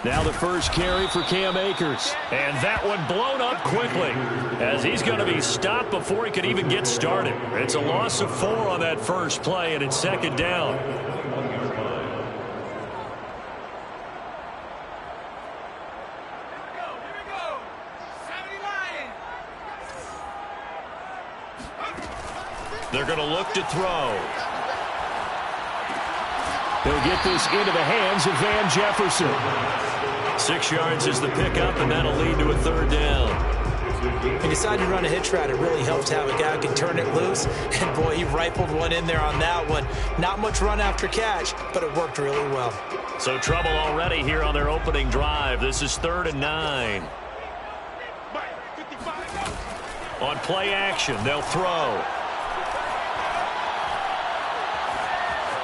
Now the first carry for Cam Akers. And that one blown up quickly as he's going to be stopped before he could even get started. It's a loss of 4 on that first play, and it's second down. They're going to look to throw. They'll get this into the hands of Van Jefferson. 6 yards is the pickup, and that'll lead to a third down. He decided to run a hitch route. It really helps to have a guy who can turn it loose. And, boy, he rifled one in there on that one. Not much run after catch, but it worked really well. So trouble already here on their opening drive. This is 3rd and 9. On play action, they'll throw.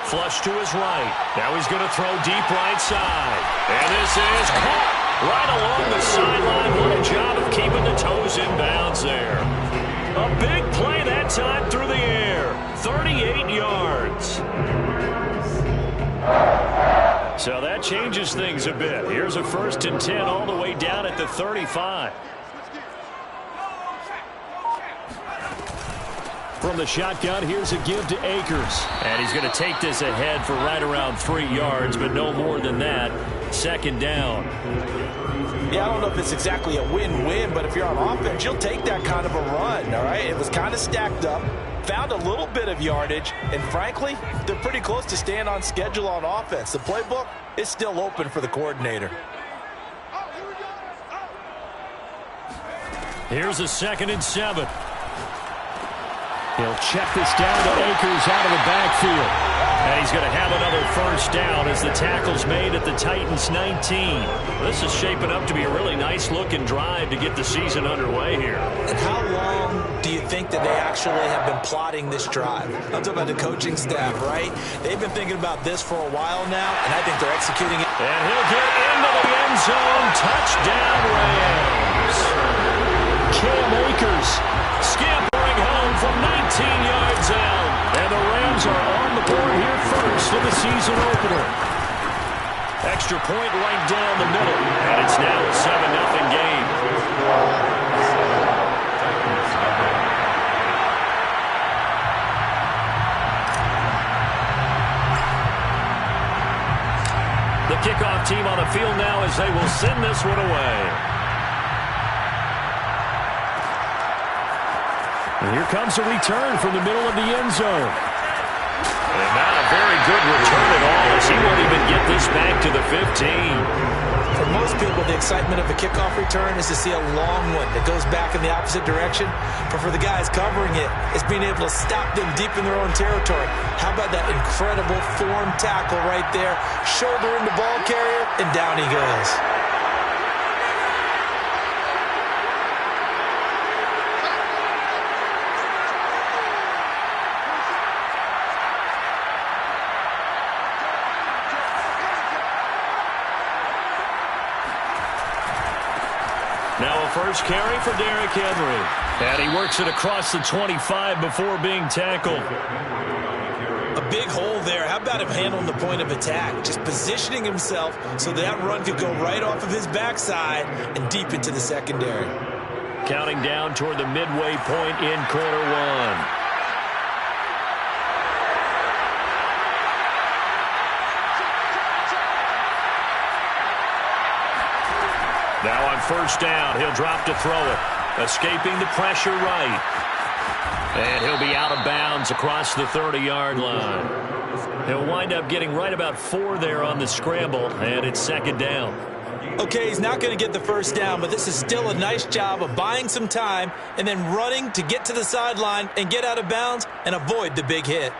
Flush to his right. Now he's going to throw deep right side. And this is caught right along the sideline. What a job of keeping the toes in bounds there. A big play that time through the air. 38 yards. So that changes things a bit. Here's a 1st and 10 all the way down at the 35. From the shotgun, here's a give to Akers. And he's going to take this ahead for right around 3 yards, but no more than that. Second down. Yeah, I don't know if it's exactly a win-win, but if you're on offense, you'll take that kind of a run, all right? It was kind of stacked up, found a little bit of yardage, and frankly, they're pretty close to staying on schedule on offense. The playbook is still open for the coordinator. Here's a 2nd and 7. He'll check this down to Akers out of the backfield. And he's going to have another 1st down as the tackle's made at the Titans' 19. This is shaping up to be a really nice-looking drive to get the season underway here. And how long do you think that they actually have been plotting this drive? I'm talking about the coaching staff, right? They've been thinking about this for a while now, and I think they're executing it. And he'll get into the end zone. Touchdown, Rams. Cam Akers scampering home from 19 yards out. And the Rams are on the board here first in the season opener. Extra point right down the middle. And it's now a 7-0 game. The kickoff team on the field now as they will send this one away. And here comes a return from the middle of the end zone. And not a very good return at all as he won't even get this back to the 15. For most people, the excitement of a kickoff return is to see a long one that goes back in the opposite direction. But for the guys covering it, it's being able to stop them deep in their own territory. How about that incredible form tackle right there? Shoulder in the ball carrier, and down he goes. Now a first carry for Derrick Henry. And he works it across the 25 before being tackled. A big hole there. How about him handling the point of attack? Just positioning himself so that run could go right off of his backside and deep into the secondary. Counting down toward the midway point in quarter one. Now on first down, he'll drop to throw it. Escaping the pressure right. And he'll be out of bounds across the 30-yard line. He'll wind up getting right about 4 there on the scramble, and it's second down. Okay, he's not going to get the first down, but this is still a nice job of buying some time and then running to get to the sideline and get out of bounds and avoid the big hit.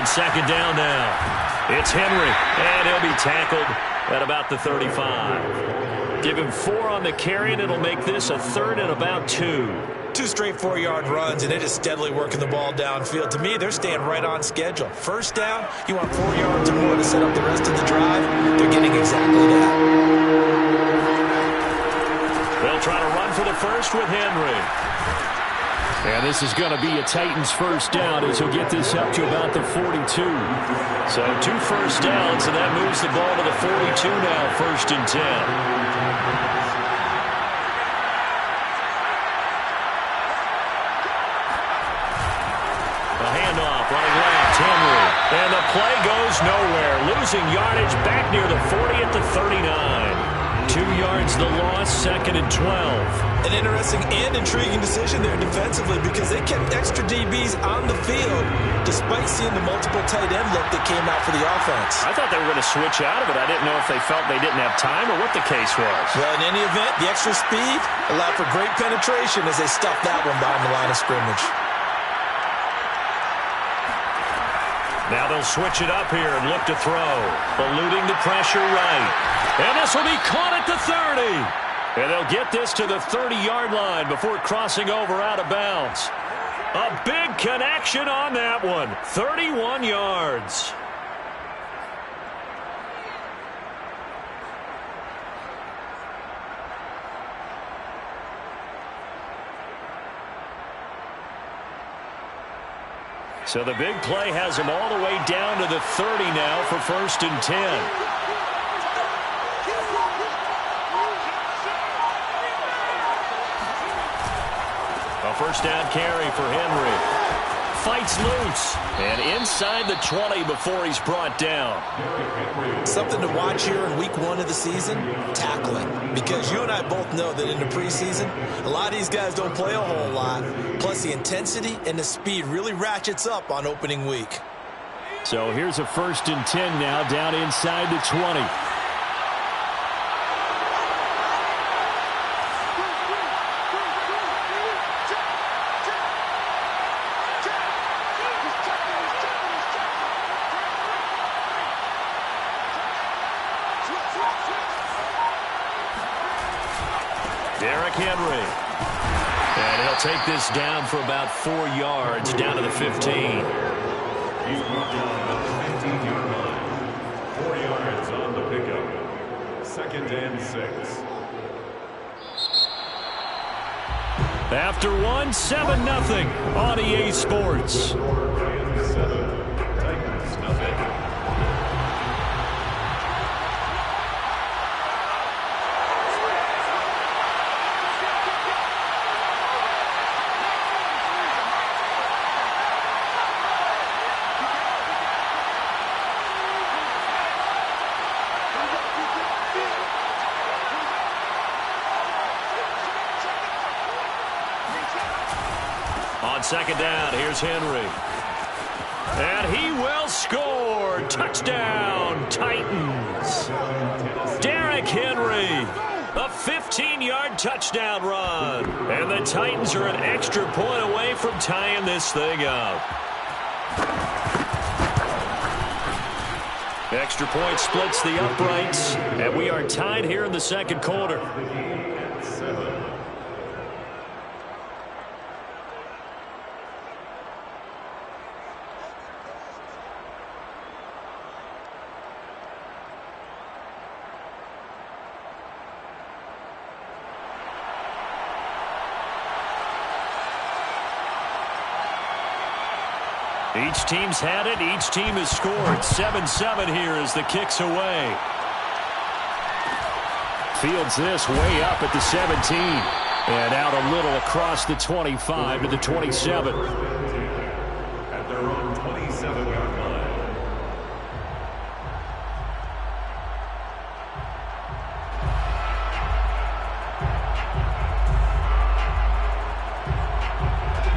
Second down now. It's Henry, and he'll be tackled at about the 35. Give him 4 on the carry, and it'll make this a 3rd and about 2. Two straight 4-yard runs, and they're just steadily working the ball downfield. To me, they're staying right on schedule. First down, you want 4 yards or more to set up the rest of the drive. They're getting exactly that. They'll try to run for the first with Henry. And this is going to be a Titans first down as he'll get this up to about the 42. So 2 first downs, and that moves the ball to the 42 now, 1st and 10. Henry. And the play goes nowhere. Losing yardage back near the 40 at the 39. 2 yards the loss, 2nd and 12. An interesting and intriguing decision there defensively because they kept extra DBs on the field despite seeing the multiple tight end look that came out for the offense. I thought they were going to switch out of it. I didn't know if they felt they didn't have time or what the case was. Well, in any event, the extra speed allowed for great penetration as they stuffed that one behind the line of scrimmage. Now they'll switch it up here and look to throw. Eluding the pressure right. And this will be caught at the 30. And they'll get this to the 30-yard line before crossing over out of bounds. A big connection on that one. 31 yards. So the big play has him all the way down to the 30 now for 1st and 10. A first down carry for Henry. Fights loose. And inside the 20 before he's brought down. Something to watch here in week 1 of the season, tackling. Because you and I both know that in the preseason, a lot of these guys don't play a whole lot. Plus the intensity and the speed really ratchets up on opening week. So here's a 1st and 10 now down inside the 20. Henry. And he'll take this down for about 4 yards down to the 15. He's brought down about the 15-yard line. 4 yards on the pickup. 2nd and 6. After 1, 7-0 on EA Sports. Titans 7, Titans nothing. On 2nd down, here's Henry. And he will score. Touchdown, Titans. Derrick Henry. A 15-yard touchdown run. And the Titans are an extra point away from tying this thing up. Extra point splits the uprights. And we are tied here in the 2nd quarter. Each team's had it. Each team has scored. 7-7 here as the kick's away. Fields this way up at the 17. And out a little across the 25 to the 27. At their own 27-yard line.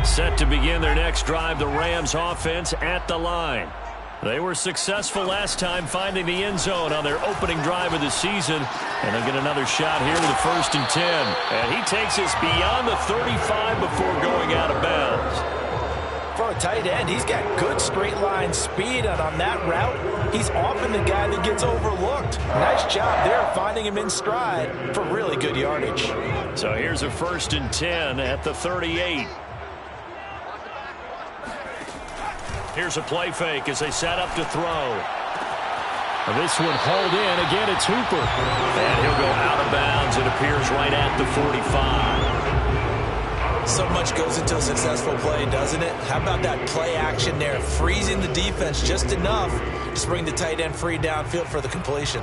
Set to begin their next drive, the Rams offense at the line. They were successful last time finding the end zone on their opening drive of the season. And they'll get another shot here with a 1st and 10. And he takes us beyond the 35 before going out of bounds. For a tight end. He's got good straight line speed, and on that route, he's often the guy that gets overlooked. Nice job there finding him in stride for really good yardage. So here's a 1st and 10 at the 38. Here's a play fake as they set up to throw. This one hauled in. Again, it's Hooper. And he'll go out of bounds. It appears right at the 45. So much goes into a successful play, doesn't it? How about that play action there? Freezing the defense just enough to bring the tight end free downfield for the completion.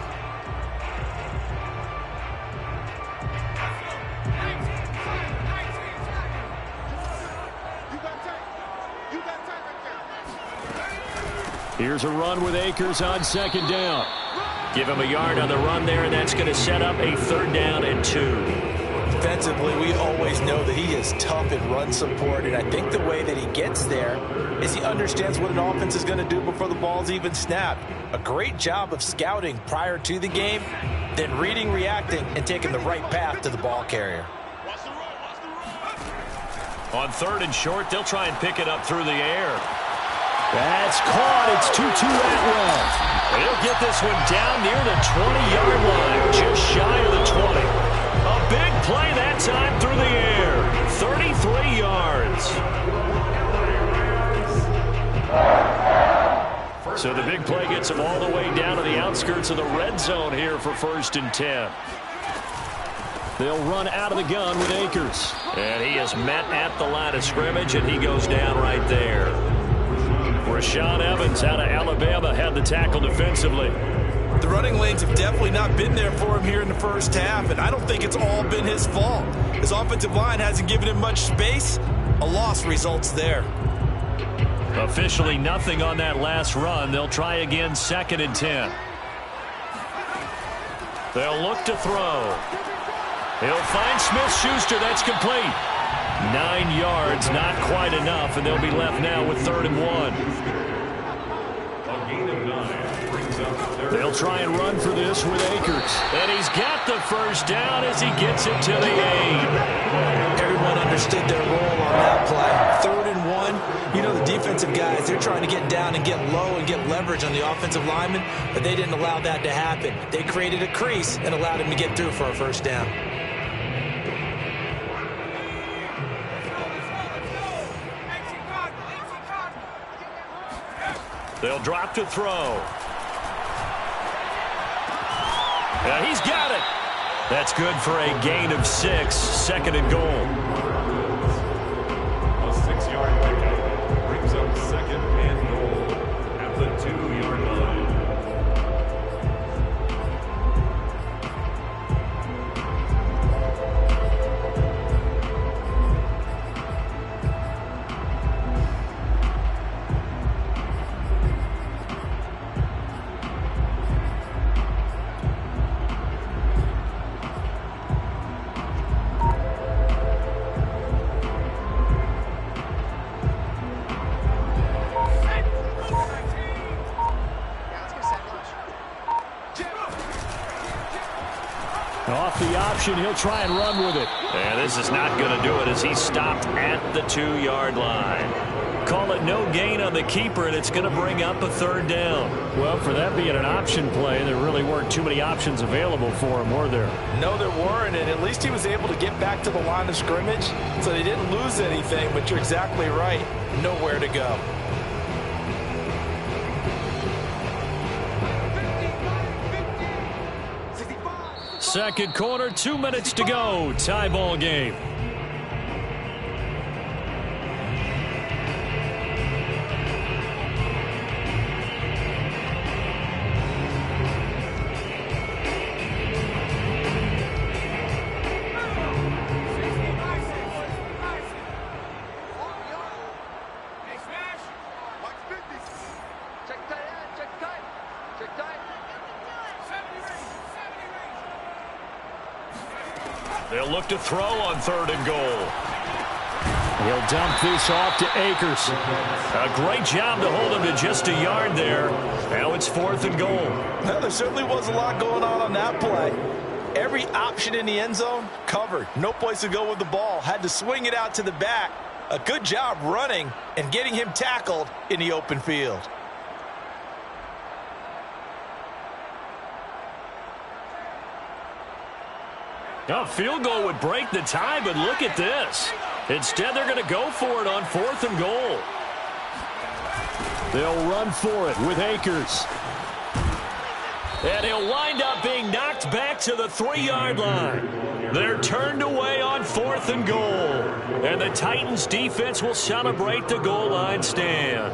Here's a run with Akers on 2nd down. Give him a yard on the run there, and that's going to set up a 3rd down and 2. Defensively, we always know that he is tough in run support, and I think the way that he gets there is he understands what an offense is going to do before the ball's even snapped. A great job of scouting prior to the game, then reading, reacting, and taking the right path to the ball carrier. On 3rd and short, they'll try and pick it up through the air. That's caught. It's Tutu Atwell. He'll get this one down near the 20-yard line, just shy of the 20. A big play that time through the air. 33 yards. So the big play gets him all the way down to the outskirts of the red zone here for 1st and 10. They'll run out of the gun with Akers. And he is met at the line of scrimmage, and he goes down right there. Rashaan Evans out of Alabama had the tackle defensively. The running lanes have definitely not been there for him here in the first half, and I don't think it's all been his fault. His offensive line hasn't given him much space. A loss results there. Officially nothing on that last run. They'll try again 2nd and 10. They'll look to throw. He'll find Smith-Schuster. That's complete. 9 yards, not quite enough, and they'll be left now with 3rd and 1. A gain of 9 brings up 3rd. They'll try and run for this with Akers. And he's got the 1st down as he gets it to the 8. Everyone understood their role on that play. 3rd and 1. You know, the defensive guys, they're trying to get down and get low and get leverage on the offensive lineman, but they didn't allow that to happen. They created a crease and allowed him to get through for a 1st down. They'll drop to throw. And he's got it. That's good for a gain of 6. 2nd and goal. A 6-yard pickup brings up 2nd and goal at the 2-yard line. Off the option, he'll try and run with it. And this is not going to do it as he's stopped at the 2-yard line. Call it no gain on the keeper, and it's going to bring up a 3rd down. Well, for that being an option play, there really weren't too many options available for him, were there? No, there weren't, and at least he was able to get back to the line of scrimmage, so they didn't lose anything, but you're exactly right. Nowhere to go. Second quarter, 2 minutes to go. Tie ball game. They'll look to throw on 3rd and goal. He'll dump this off to Akers. A great job to hold him to just a yard there. Now it's 4th and goal. Well, there certainly was a lot going on that play. Every option in the end zone covered. No place to go with the ball. Had to swing it out to the back. A good job running and getting him tackled in the open field. A field goal would break the tie, but look at this. Instead, they're going to go for it on 4th and goal. They'll run for it with Akers. And he'll wind up being knocked back to the 3-yard line. They're turned away on 4th and goal. And the Titans defense will celebrate the goal line stand.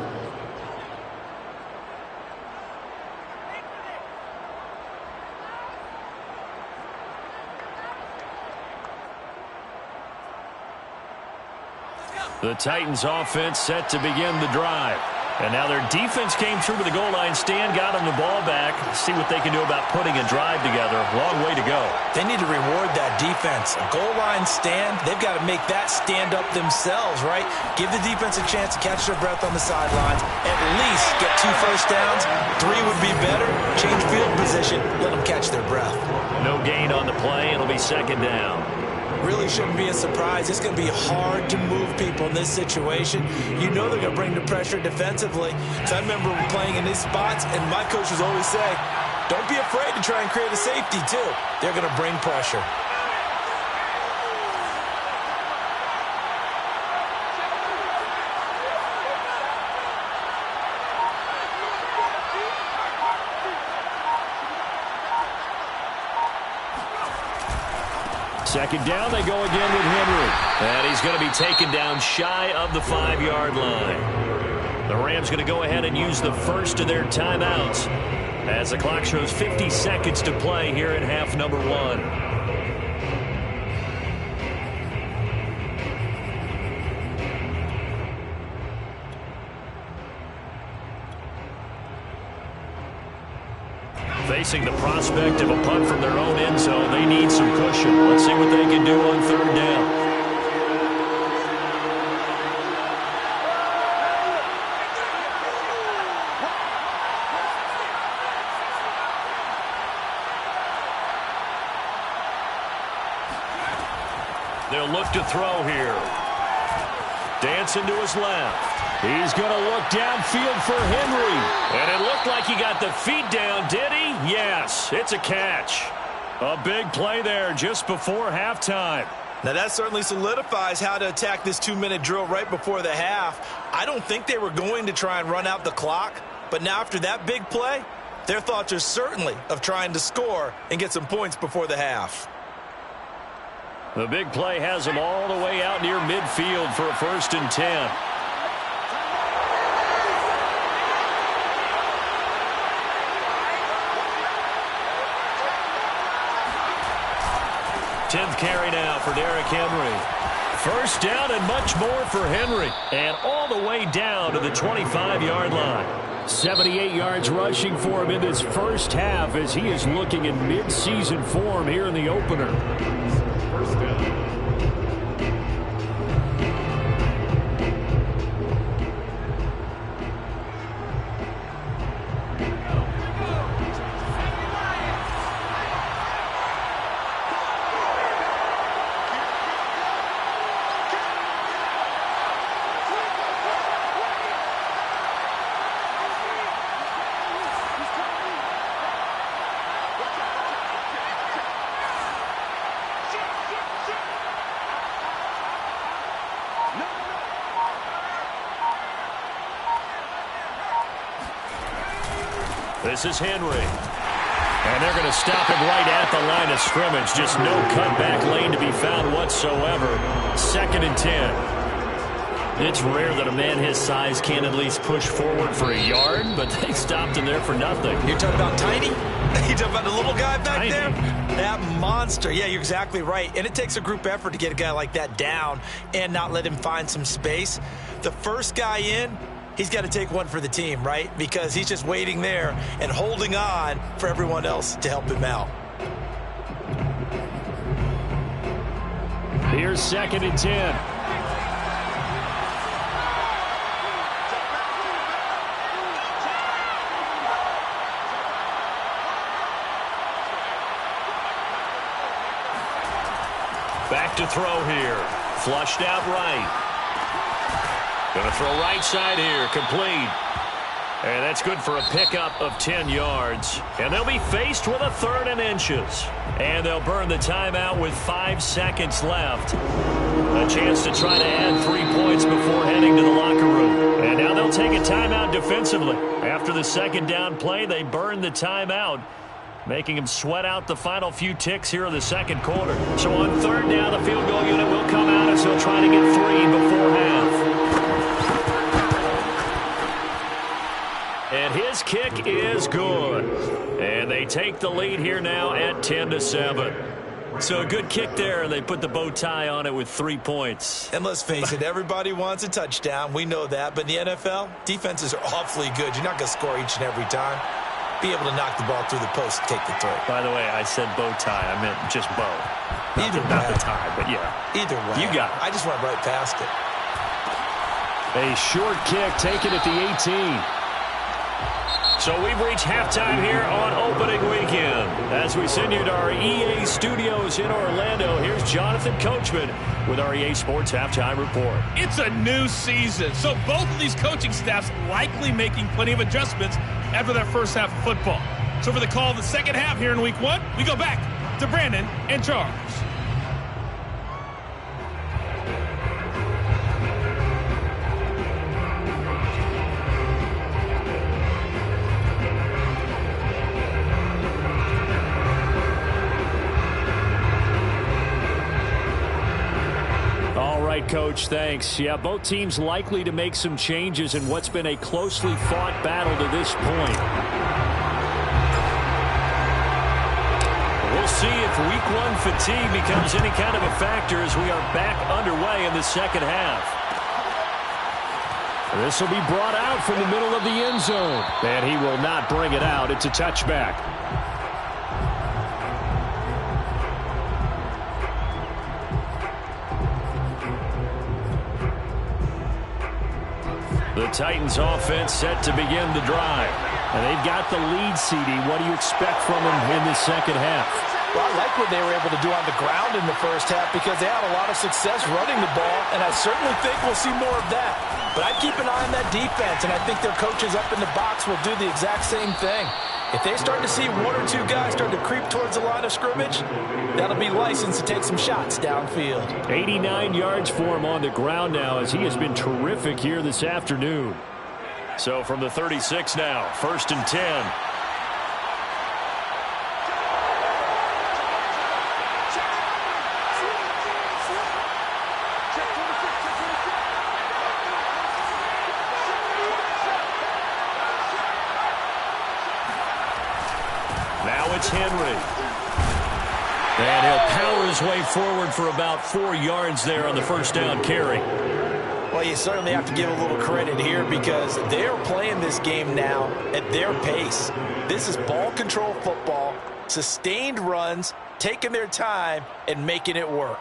The Titans offense set to begin the drive. And now their defense came through to the goal line stand, got them the ball back. See what they can do about putting a drive together. Long way to go. They need to reward that defense. A goal line stand, they've got to make that stand up themselves, right? Give the defense a chance to catch their breath on the sidelines. At least get 2 first downs. 3 would be better. Change field position. Let them catch their breath. No gain on the play. It'll be 2nd down. Really shouldn't be a surprise. It's going to be hard to move people in this situation. You know they're going to bring the pressure defensively. So I remember playing in these spots, and my coaches always say, don't be afraid to try and create a safety, too. They're going to bring pressure. Second down, they go again with Henry. And he's going to be taken down shy of the 5-yard line. The Rams going to go ahead and use the first of their timeouts as the clock shows 50 seconds to play here in half number 1. Facing the prospect of a punt from their own end zone, they need some cushion. Let's see what they can do on 3rd down. They'll look to throw here. Dancing to his left. He's going to look downfield for Henry. And it looked like he got the feet down, did he? Yes, it's a catch. A big play there just before halftime. Now that certainly solidifies how to attack this 2-minute drill right before the half. I don't think they were going to try and run out the clock, but now after that big play, their thoughts are certainly of trying to score and get some points before the half. The big play has them all the way out near midfield for a 1st and 10. 10th carry now for Derrick Henry. 1st down and much more for Henry. And all the way down to the 25-yard line. 78 yards rushing for him in this first half as he is looking in mid-season form here in the opener. 1st down. This is Henry. And they're going to stop him right at the line of scrimmage. Just no cutback lane to be found whatsoever. 2nd and 10. It's rare that a man his size can at least push forward for a yard, but they stopped him there for nothing. You're talking about Tiny? You're talking about the little guy back Tiny. there? That monster. Yeah, you're exactly right. And it takes a group effort to get a guy like that down and not let him find some space. The first guy in, he's got to take one for the team, right? Because he's just waiting there and holding on for everyone else to help him out. Here's 2nd and 10. Back to throw here. Flushed out right. Going to throw right side here, complete. And that's good for a pickup of 10 yards. And they'll be faced with a 3rd and inches. And they'll burn the timeout with 5 seconds left. A chance to try to add 3 points before heading to the locker room. And now they'll take a timeout defensively. After the 2nd down play, they burn the timeout, making them sweat out the final few ticks here in the 2nd quarter. So on 3rd down, the field goal unit will come out as they'll try to get 3 before half. And his kick is good. And they take the lead here now at 10-7. So a good kick there, and they put the bow tie on it with 3 points. And let's face it, everybody wants a touchdown. We know that. But in the NFL, defenses are awfully good. You're not going to score each and every time. Be able to knock the ball through the post and take the throw. By the way, I said bow tie. I meant just bow. Not the tie, but yeah. Either way. You got it. I just went right past it. A short kick taken at the 18. So we've reached halftime here on opening weekend. As we send you to our EA studios in Orlando, here's Jonathan Coachman with our EA Sports Halftime Report. It's a new season, so both of these coaching staffs likely making plenty of adjustments after their first half of football. So for the call of the second half here in Week 1, we go back to Brandon and Charles. Coach, thanks. Yeah, both teams likely to make some changes in what's been a closely fought battle to this point. We'll see if Week 1 fatigue becomes any kind of a factor as we are back underway in the second half. This will be brought out from the middle of the end zone. And he will not bring it out. It's a touchback. The Titans offense set to begin the drive. And they've got the lead, CD. What do you expect from them in the second half? Well, I like what they were able to do on the ground in the first half because they had a lot of success running the ball, and I certainly think we'll see more of that. But I'd keep an eye on that defense, and I think their coaches up in the box will do the exact same thing. If they start to see 1 or 2 guys start to creep towards the line of scrimmage, that'll be licensed to take some shots downfield. 89 yards for him on the ground now as he has been terrific here this afternoon. So from the 36 now, 1st and 10. Henry. And he'll power his way forward for about 4 yards there on the first down carry. Well, you certainly have to give a little credit here because they're playing this game now at their pace. This is ball control football, sustained runs, taking their time and making it work.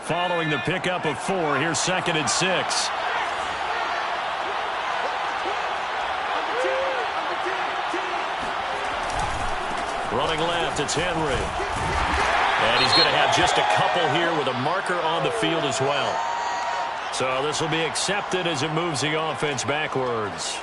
Following the pickup of 4, here's 2nd and 6. Running left, it's Henry. And he's going to have just a couple here with a marker on the field as well. So this will be accepted as it moves the offense backwards.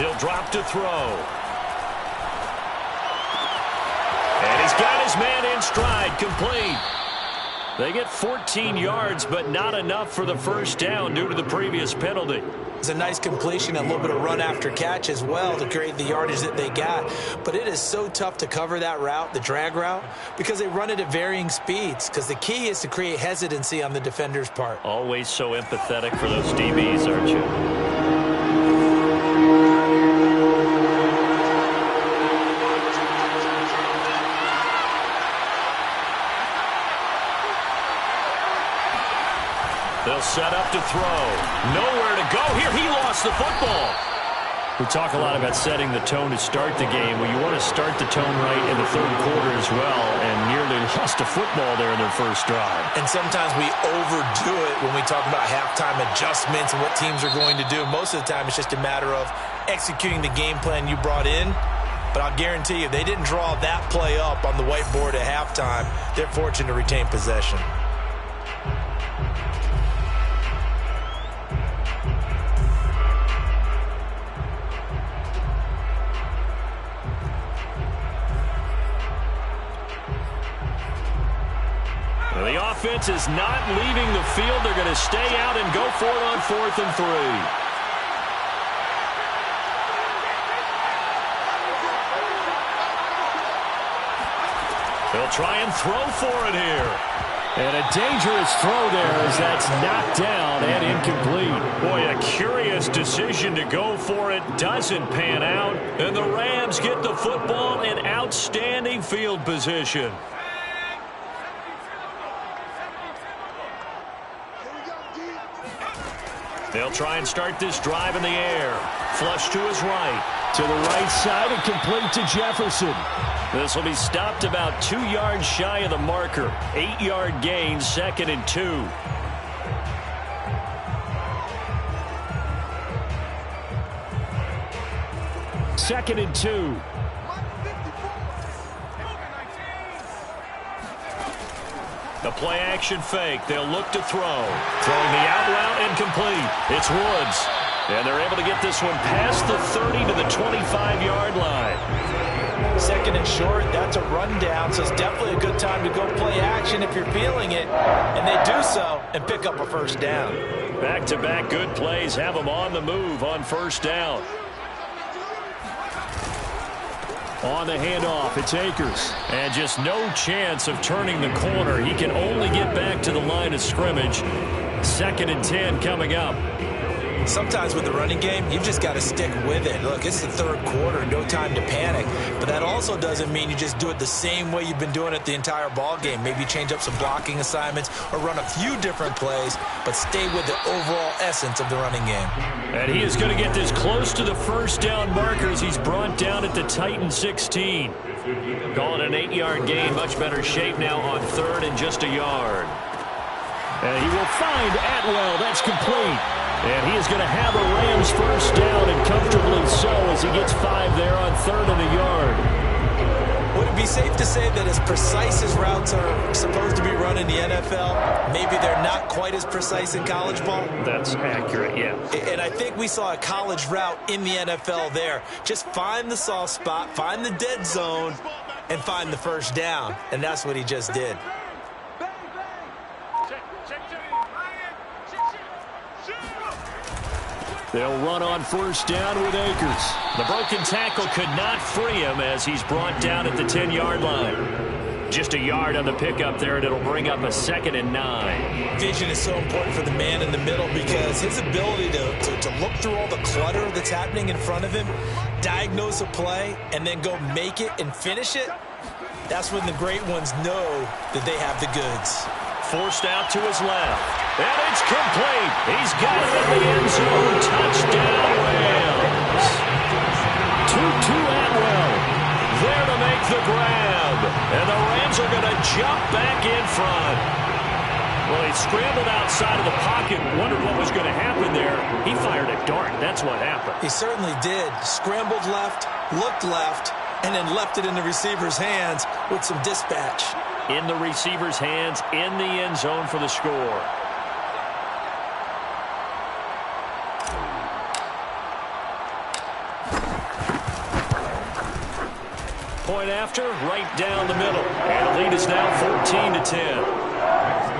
He'll drop to throw. And he's got his man in stride, complete. They get 14 yards, but not enough for the first down due to the previous penalty. It's a nice completion, a little bit of run after catch as well to create the yardage that they got. But it is so tough to cover that route, the drag route, because they run it at varying speeds. Because the key is to create hesitancy on the defender's part. Always so empathetic for those DBs, aren't you? They'll set up to throw. Nowhere to go here. He lost the football. We talk a lot about setting the tone to start the game. Well, you want to start the tone right in the third quarter as well, and nearly lost a football there in their first drive. And sometimes we overdo it when we talk about halftime adjustments and what teams are going to do. Most of the time, it's just a matter of executing the game plan you brought in. But I'll guarantee you, if they didn't draw that play up on the whiteboard at halftime, they're fortunate to retain possession. The offense is not leaving the field. They're going to stay out and go for it on 4th and 3. They'll try and throw for it here. And a dangerous throw there as that's knocked down and incomplete. Boy, a curious decision to go for it. Doesn't pan out. And the Rams get the football in outstanding field position. They'll try and start this drive in the air. Flush to his right. To the right side and complete to Jefferson. This will be stopped about 2 yards shy of the marker. 8-yard gain, 2nd and 2. Second and 2. The play action fake. They'll look to throw. Throwing the out route and complete. It's Woods. And they're able to get this one past the 30 to the 25-yard line. 2nd and short, that's a rundown, so it's definitely a good time to go play action if you're feeling it. And they do so and pick up a first down. Back-to-back good plays have them on the move on first down. On the handoff, it's Akers. And just no chance of turning the corner. He can only get back to the line of scrimmage. 2nd and 10 coming up. Sometimes with the running game, you've just got to stick with it. Look, it's the third quarter, no time to panic. But that also doesn't mean you just do it the same way you've been doing it the entire ball game. Maybe change up some blocking assignments or run a few different plays, but stay with the overall essence of the running game. And he is going to get this close to the first down markers. He's brought down at the Titan 16. Calling an 8-yard gain, much better shape now on 3rd and just a yard. And he will find Atwell. That's complete. And he is going to have a Rams first down, and comfortably so as he gets 5 there on 3rd and a yard. Would it be safe to say that as precise as routes are supposed to be run in the NFL, maybe they're not quite as precise in college ball? That's accurate, yeah. And I think we saw a college route in the NFL there. Just find the soft spot, find the dead zone, and find the first down. And that's what he just did. They'll run on first down with Akers. The broken tackle could not free him as he's brought down at the 10-yard line. Just a yard on the pickup there, and it'll bring up a 2nd and 9. Vision is so important for the man in the middle because his ability to look through all the clutter that's happening in front of him, diagnose a play, and then go make it and finish it, that's when the great ones know that they have the goods. Forced out to his left. And it's complete. He's got it in the end zone. Touchdown, Rams. To Atwell. There to make the grab. And the Rams are going to jump back in front. Well, he scrambled outside of the pocket, wondered what was going to happen there. He fired a dart. That's what happened. He certainly did. Scrambled left, looked left, and then left it in the receiver's hands with some dispatch. In the receiver's hands, in the end zone for the score. Point after, right down the middle. And the lead is now 14-10.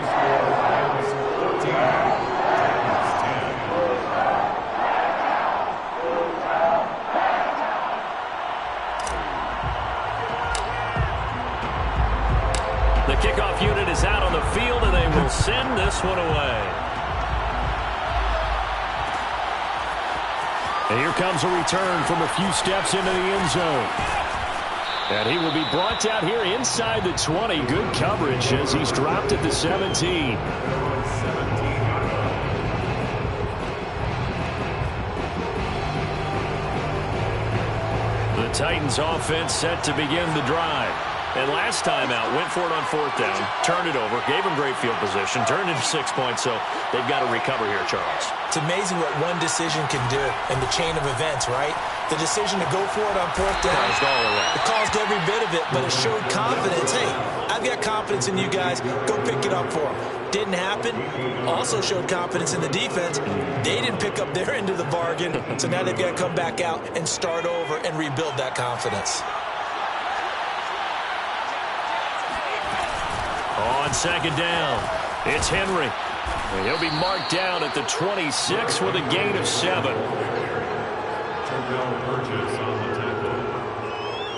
this one away. And here comes a return from a few steps into the end zone. And he will be brought down here inside the 20. Good coverage as he's dropped at the 17. The Titans offense set to begin the drive. And last time out, went for it on 4th down, turned it over, gave them great field position, turned into 6 points, so they've got to recover here, Charles. It's amazing what one decision can do in the chain of events, right? The decision to go for it on 4th down. It caused every bit of it, but it showed confidence. Hey, I've got confidence in you guys. Go pick it up for them. Didn't happen. Also showed confidence in the defense. They didn't pick up their end of the bargain, so now they've got to come back out and start over and rebuild that confidence. On 2nd down, it's Henry. And he'll be marked down at the 26 with a gain of 7. Terrell Burgess on the tackle.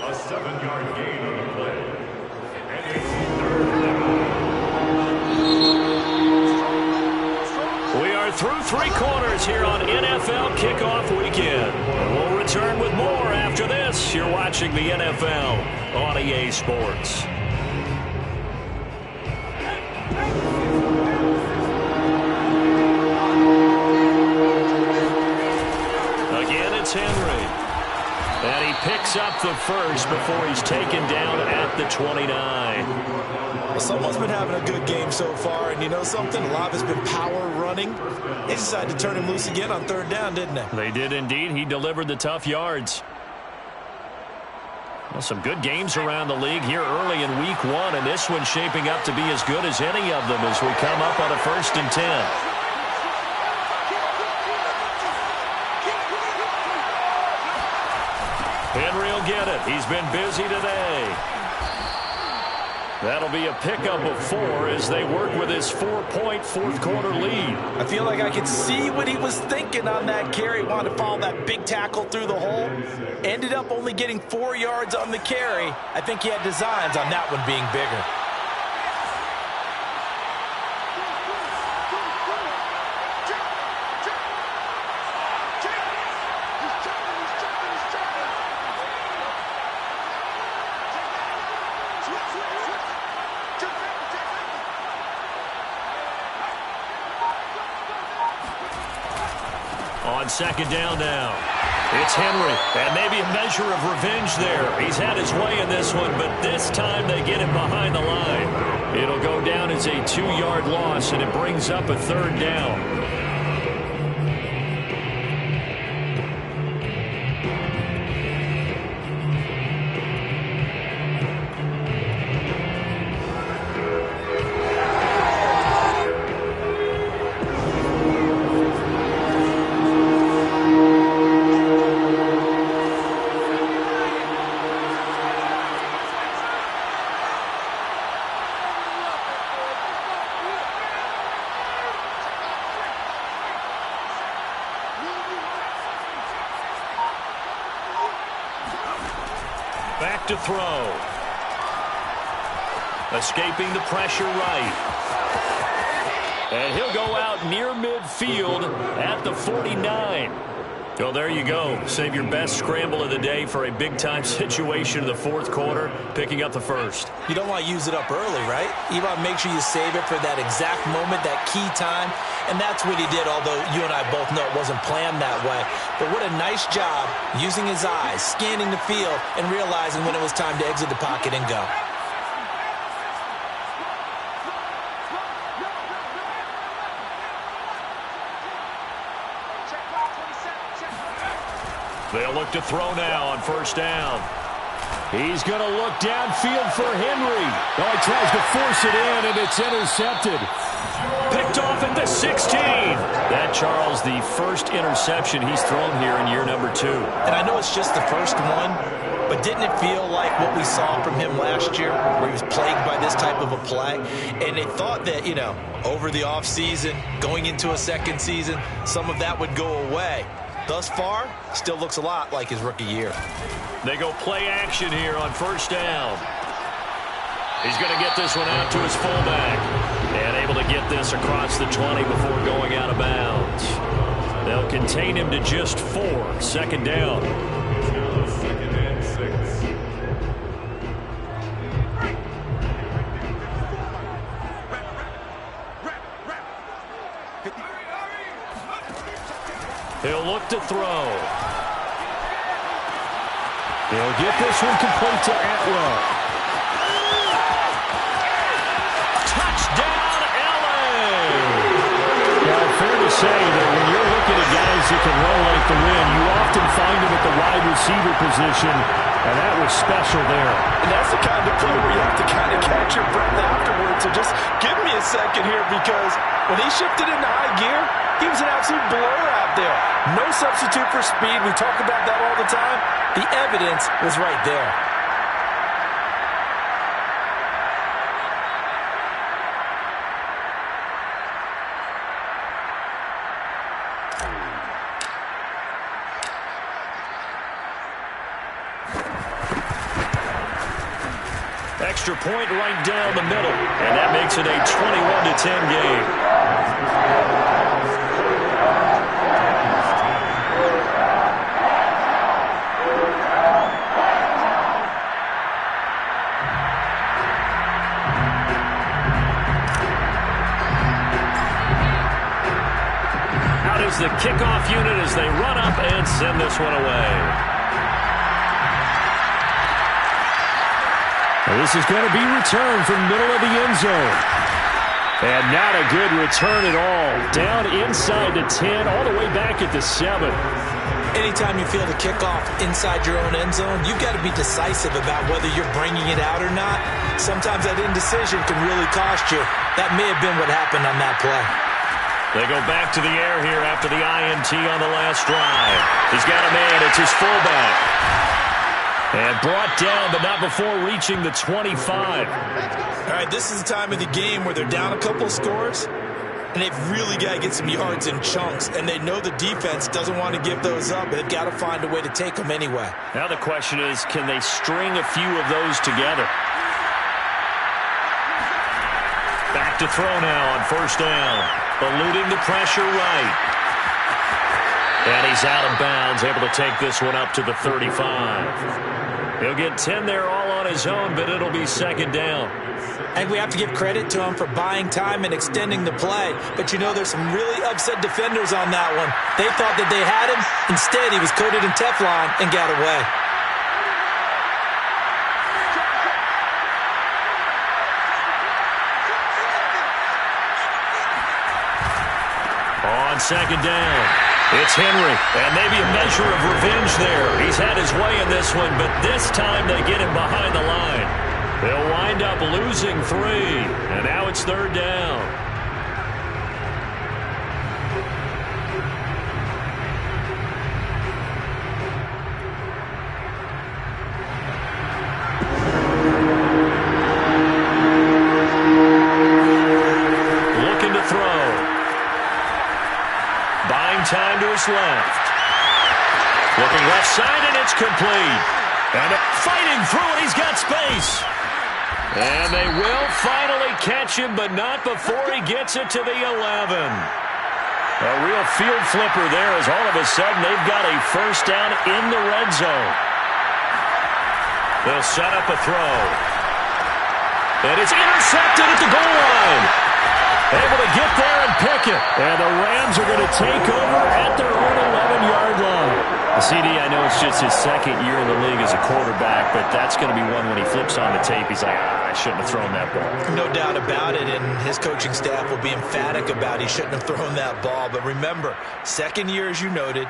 A 7-yard gain on the play. And it's 3rd down. We are through 3 quarters here on NFL Kickoff Weekend. And we'll return with more after this. You're watching the NFL on EA Sports. Henry. And he picks up the first before he's taken down at the 29. Well, someone's been having a good game so far, and you know something? A lot of it's been power running. They decided to turn him loose again on 3rd down, didn't they? They did indeed. He delivered the tough yards. Well, some good games around the league here early in week 1, and this one's shaping up to be as good as any of them as we come up on a 1st and 10. Henry will get it. He's been busy today. That'll be a pickup of 4 as they work with his 4-point 4th quarter lead. I feel like I could see what he was thinking on that carry. Wanted to follow that big tackle through the hole. Ended up only getting 4 yards on the carry. I think he had designs on that one being bigger. On 2nd down now, it's Henry, and maybe a measure of revenge there. He's had his way in this one, but this time they get him behind the line. It'll go down as a 2-yard loss, and it brings up a 3rd down. Back to throw. Escaping the pressure right. And he'll go out near midfield at the 49. So there you go. Save your best scramble of the day for a big-time situation in the 4th quarter, picking up the 1st. You don't want to use it up early, right? You want to make sure you save it for that exact moment, that key time. And that's what he did, although you and I both know it wasn't planned that way. But what a nice job using his eyes, scanning the field, and realizing when it was time to exit the pocket and go. They'll look to throw now on 1st down. He's going to look downfield for Henry. Oh, he tries to force it in, and it's intercepted. Picked off at the 16. That, Charles, the first interception he's thrown here in year number 2. And I know it's just the first one, but didn't it feel like what we saw from him last year, where he was plagued by this type of a play? And they thought that, you know, over the offseason, going into a 2nd season, some of that would go away. Thus far, still looks a lot like his rookie year. They go play action here on 1st down. He's going to get this one out to his fullback. And able to get this across the 20 before going out of bounds. They'll contain him to just 4. Second down. Now 2nd and 6. He'll look to throw. He'll get this one complete to AntRob. Touchdown, LA! Now, fair to say that when you're looking at guys that can run like the wind, you often find them at the wide receiver position, and that was special there. And that's the kind of play where you have to kind of catch your breath afterwards. So just give me a second here, because when he shifted into high gear, he was an absolute blur out there. No substitute for speed. We talk about that all the time. The evidence was right there. Extra point right down the middle, and that makes it a 21-10 game. The kickoff unit as they run up and send this one away. And this is going to be returned from middle of the end zone. And not a good return at all. Down inside the 10, all the way back at the 7. Anytime you feel the kickoff inside your own end zone, you've got to be decisive about whether you're bringing it out or not. Sometimes that indecision can really cost you. That may have been what happened on that play. They go back to the air here after the INT on the last drive. He's got a man. It's his fullback. And brought down, but not before reaching the 25. All right, this is the time of the game where they're down a couple of scores, and they've really got to get some yards in chunks, and they know the defense doesn't want to give those up. They've got to find a way to take them anyway. Now the question is, can they string a few of those together? Back to throw now on first down. Eluding the pressure right. And he's out of bounds, able to take this one up to the 35. He'll get 10 there all on his own, but it'll be second down. I think we have to give credit to him for buying time and extending the play. But you know, there's some really upset defenders on that one. They thought that they had him. Instead, he was coated in Teflon and got away. On second down, it's Henry, and maybe a measure of revenge there. He's had his way in this one, but this time they get him behind the line. They'll wind up losing 3, and now it's third down. Looking to throw. Buying time to his left. Looking left side, and it's complete. And fighting through it, he's got space. And they will finally catch him, but not before he gets it to the 11. A real field flipper there, as all of a sudden they've got a first down in the red zone. They'll set up a throw. And it's intercepted at the goal line. Able to get there and pick it. And the Rams are going to take over at their own 11-yard line. CD, I know it's just his second year in the league as a quarterback, but that's going to be one when he flips on the tape. He's like, I shouldn't have thrown that ball. No doubt about it, and his coaching staff will be emphatic about he shouldn't have thrown that ball. But remember, second year, as you noted,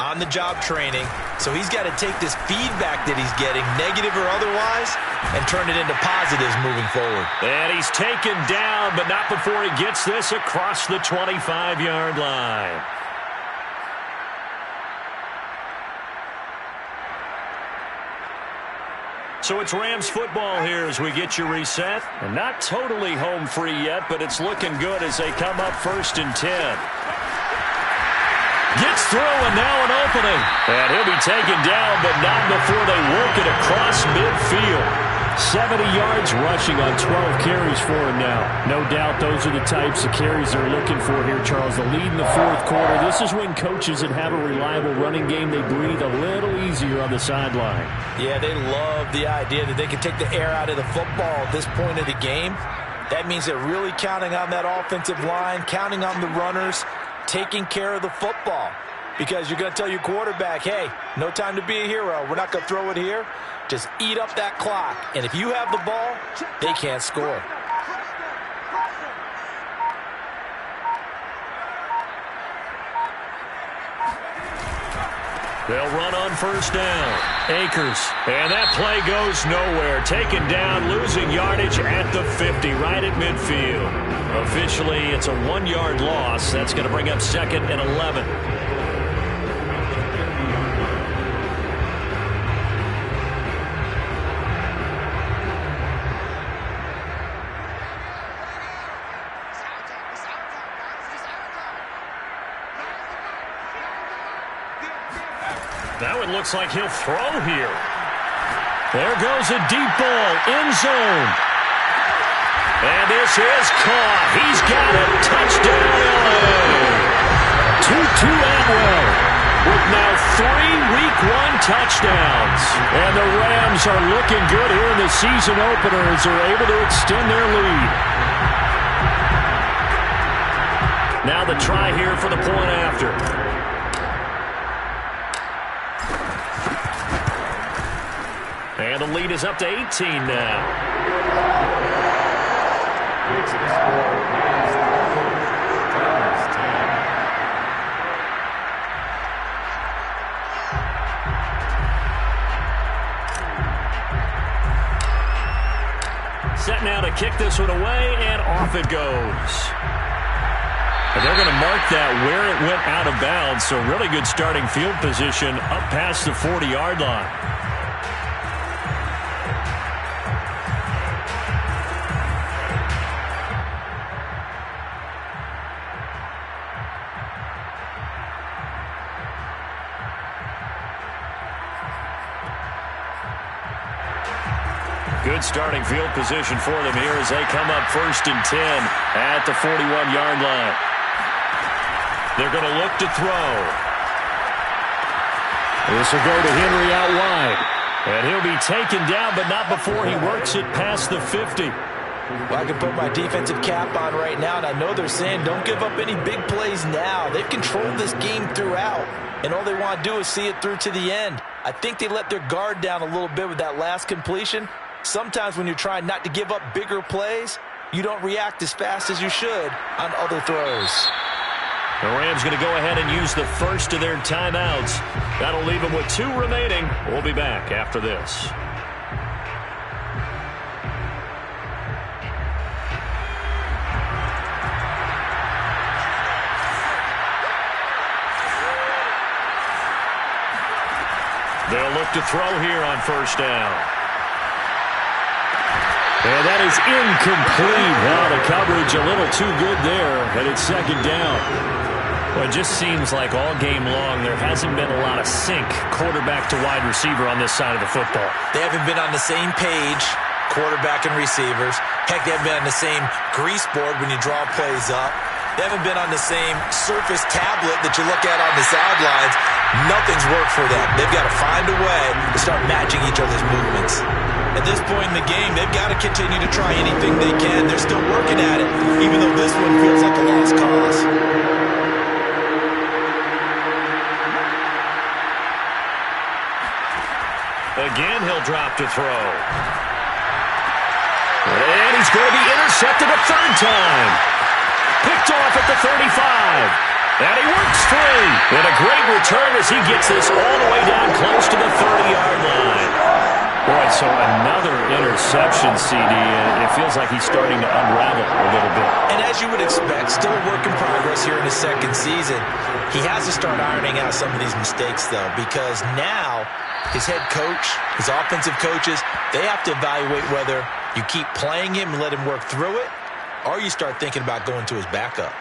on-the-job training. So he's got to take this feedback that he's getting, negative or otherwise, and turn it into positives moving forward. And he's taken down, but not before he gets this across the 25-yard line. So it's Rams football here as we get you reset. And not totally home free yet, but it's looking good as they come up 1st and 10. Gets through, and now an opening. And he'll be taken down, but not before they work it across midfield. 70 yards rushing on 12 carries for him now. No doubt those are the types of carries they're looking for here, Charles. The lead in the fourth quarter. This is when coaches that have a reliable running game, they breathe a little easier on the sideline. Yeah, they love the idea that they can take the air out of the football at this point of the game. That means they're really counting on that offensive line, counting on the runners, taking care of the football. Because you're going to tell your quarterback, hey, no time to be a hero. We're not going to throw it here. Just eat up that clock. And if you have the ball, they can't score. They'll run on first down. Akers. And that play goes nowhere. Taken down, losing yardage at the 50, right at midfield. Officially, it's a 1-yard loss. That's going to bring up 2nd and 11. Now it looks like he'll throw here. There goes a deep ball, end zone. And this is caught. He's got it. Touchdown, LA. Tutu Atwell with now 3 Week 1 touchdowns. And the Rams are looking good here in the season opener as they're able to extend their lead. Now the try here for the point after. And the lead is up to 18 now. Set now to kick this one away, and off it goes. And they're going to mark that where it went out of bounds, so really good starting field position up past the 40-yard line. Good starting field position for them here as they come up 1st and 10 at the 41-yard line. They're going to look to throw. This will go to Henry out wide. And he'll be taken down, but not before he works it past the 50. Well, I can put my defensive cap on right now, and I know they're saying don't give up any big plays now. They've controlled this game throughout, and all they want to do is see it through to the end. I think they let their guard down a little bit with that last completion. Sometimes when you're trying not to give up bigger plays, you don't react as fast as you should on other throws. The Rams going to go ahead and use the first of their timeouts. That'll leave them with 2 remaining. We'll be back after this. They'll look to throw here on first down. And that is incomplete. Wow, the coverage a little too good there, and it's 2nd down. Well, it just seems like all game long there hasn't been a lot of sync quarterback to wide receiver on this side of the football. They haven't been on the same page, quarterback and receivers. Heck, they haven't been on the same grease board when you draw plays up. They haven't been on the same surface tablet that you look at on the sidelines. Nothing's worked for them. They've got to find a way to start matching each other's movements. At this point in the game, they've got to continue to try anything they can. They're still working at it, even though this one feels like a lost cause. Again, he'll drop to throw. And he's going to be intercepted a 3rd time. Picked off at the 35. And he works free. And a great return as he gets this all the way down close to the 30-yard line. Boy, so another interception, CD, and it feels like he's starting to unravel a little bit. And as you would expect, still a work in progress here in his 2nd season. He has to start ironing out some of these mistakes, though, because now his head coach, his offensive coaches, they have to evaluate whether you keep playing him and let him work through it, or you start thinking about going to his backup.